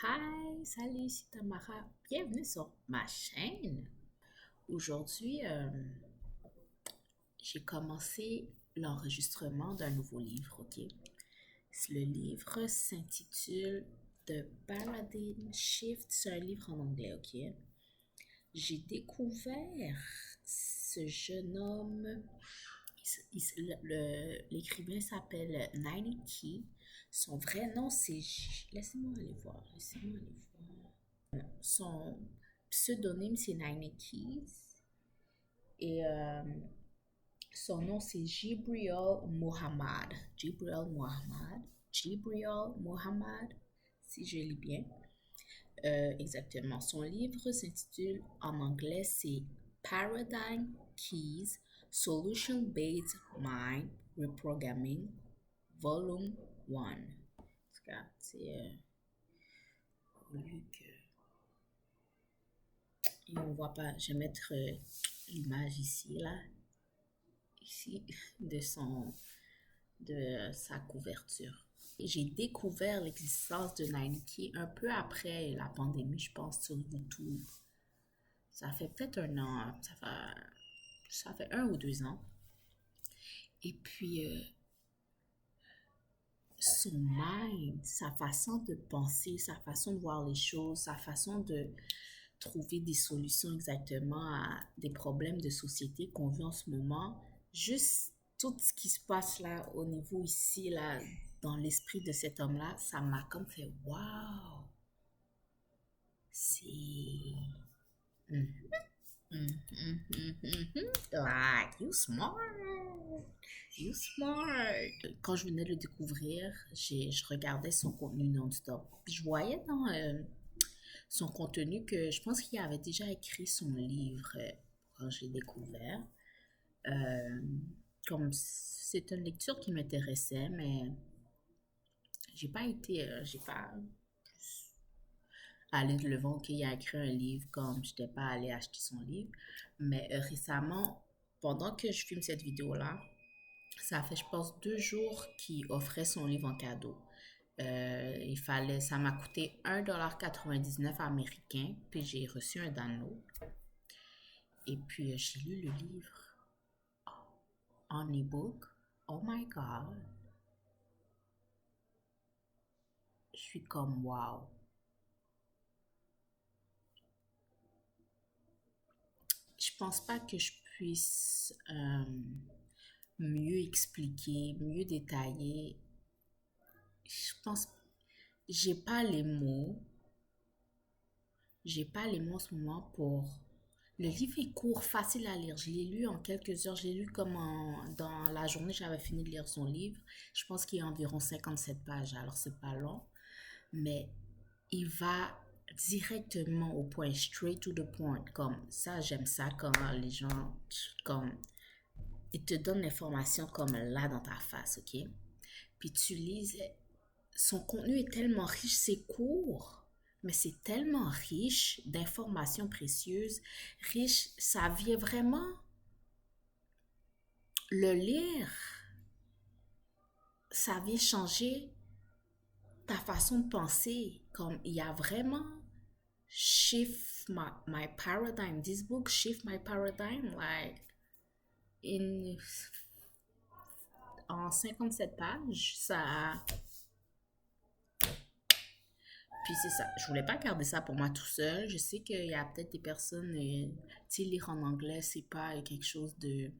Hi, salut, c'est Tamara. Bienvenue sur ma chaîne. Aujourd'hui, j'ai commencé l'enregistrement d'un nouveau livre, ok? Le livre s'intitule The Paradigm Shift. C'est un livre en anglais, ok? J'ai découvert ce jeune homme. L'écrivain s'appelle Nine Key. Son vrai nom, c'est... Laissez-moi aller voir. Laissez-moi aller voir. Son pseudonyme, c'est Nine Keys. Et son nom, c'est Jibril Muhammad. Jibril Muhammad. Jibril Muhammad, si je lis bien. Exactement. Son livre s'intitule en anglais, c'est Paradigm Keys, Solution-Based Mind Reprogramming, Volume 1. En tout cas, c'est au lieu que... Et on voit pas, je vais mettre l'image ici, là, ici, de sa couverture. Et j'ai découvert l'existence de Nike un peu après la pandémie, je pense, sur YouTube. Ça fait peut-être un an, ça fait 1 ou 2 ans. Et puis, son mind, sa façon de penser, sa façon de voir les choses, sa façon de trouver des solutions exactement à des problèmes de société qu'on vit en ce moment, juste tout ce qui se passe là au niveau ici, là, dans l'esprit de cet homme-là, ça m'a comme fait wow! C'est... Mhm, mhm, mhm, mhm. Like, you smart! You smart! Quand je venais de le découvrir, je regardais son contenu non-stop. Puis je voyais dans son contenu que je pense qu'il avait déjà écrit son livre quand j'ai découvert. Euh, Comme c'est une lecture qui m'intéressait, mais j'ai pas allé de devant qu'il a écrit un livre comme j'étais pas allée acheter son livre. Mais récemment, pendant que je filme cette vidéo-là, ça fait, je pense, 2 jours qu'il offrait son livre en cadeau. Ça m'a coûté 1,99$ américain, puis j'ai reçu un download. Et puis, j'ai lu le livre en e-book. Oh my God. Je suis comme wow. Je pense pas que je puisse mieux expliquer, mieux détailler. Je pense, j'ai pas les mots. J'ai pas les mots en ce moment pour... Le livre est court, facile à lire. Je l'ai lu en quelques heures. Je l'ai lu dans la journée, j'avais fini de lire son livre. Je pense qu'il y a environ 57 pages, alors c'est pas long. Mais il va directement au point, straight to the point. Comme ça, j'aime ça quand les gens, comme, ils te donnent l'information comme là dans ta face, ok? Puis tu lis, son contenu est tellement riche, c'est court, mais c'est tellement riche d'informations précieuses, riche, ça vient vraiment le lire, ça vient changer ta façon de penser. Comme il y a vraiment shift my paradigm. This book shift my paradigm like in en 57 pages. Ça, puis c'est ça. Je voulais pas garder ça pour moi tout seul. Je sais qu'il y a peut-être des personnes, tu sais, lire en anglais, c'est pas quelque chose de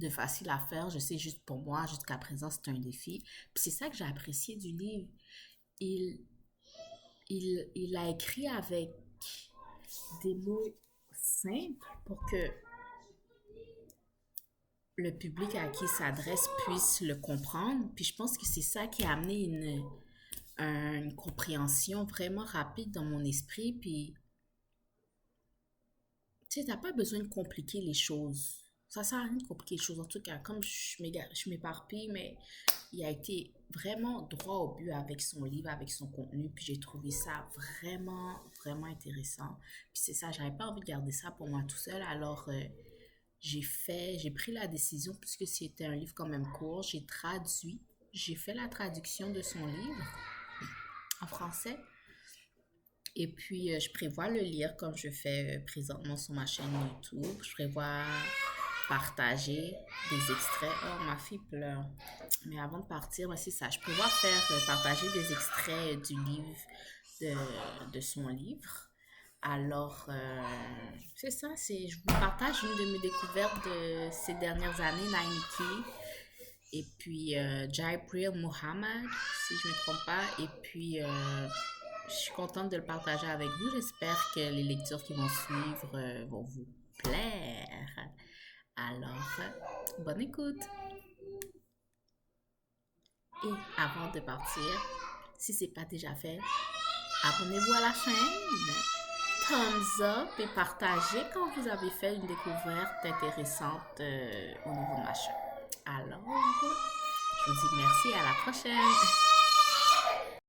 facile à faire. Je sais juste pour moi, jusqu'à présent, c'est un défi. Puis c'est ça que j'ai apprécié du livre. Il, il a écrit avec des mots simples pour que le public à qui il s'adresse puisse le comprendre. Puis je pense que c'est ça qui a amené une compréhension vraiment rapide dans mon esprit. Puis, tu sais, t'as pas besoin de compliquer les choses. Ça sert à rien de compliquer les choses. En tout cas, comme je m'éparpille, mais il a été vraiment droit au but avec son livre, avec son contenu. Puis j'ai trouvé ça vraiment, vraiment intéressant. Puis c'est ça, j'avais pas envie de garder ça pour moi tout seul. Alors, j'ai pris la décision, puisque c'était un livre quand même court, j'ai fait la traduction de son livre en français. Et puis, je prévois le lire comme je fais présentement sur ma chaîne YouTube. Je prévois partager des extraits. Oh, ma fille pleure. Mais avant de partir, c'est ça. Je prévois faire partager des extraits du livre, de son livre. Alors, c'est ça. Je vous partage une de mes découvertes de ces dernières années, Nike. Et puis, Jaipur Muhammad, si je ne me trompe pas. Et puis, je suis contente de le partager avec vous. J'espère que les lectures qui vont suivre vont vous plaire. Alors, bonne écoute. Et avant de partir, si ce n'est pas déjà fait, abonnez-vous à la chaîne, thumbs up et partagez quand vous avez fait une découverte intéressante au niveau de ma chaîne. Alors, je vous dis merci, à la prochaine.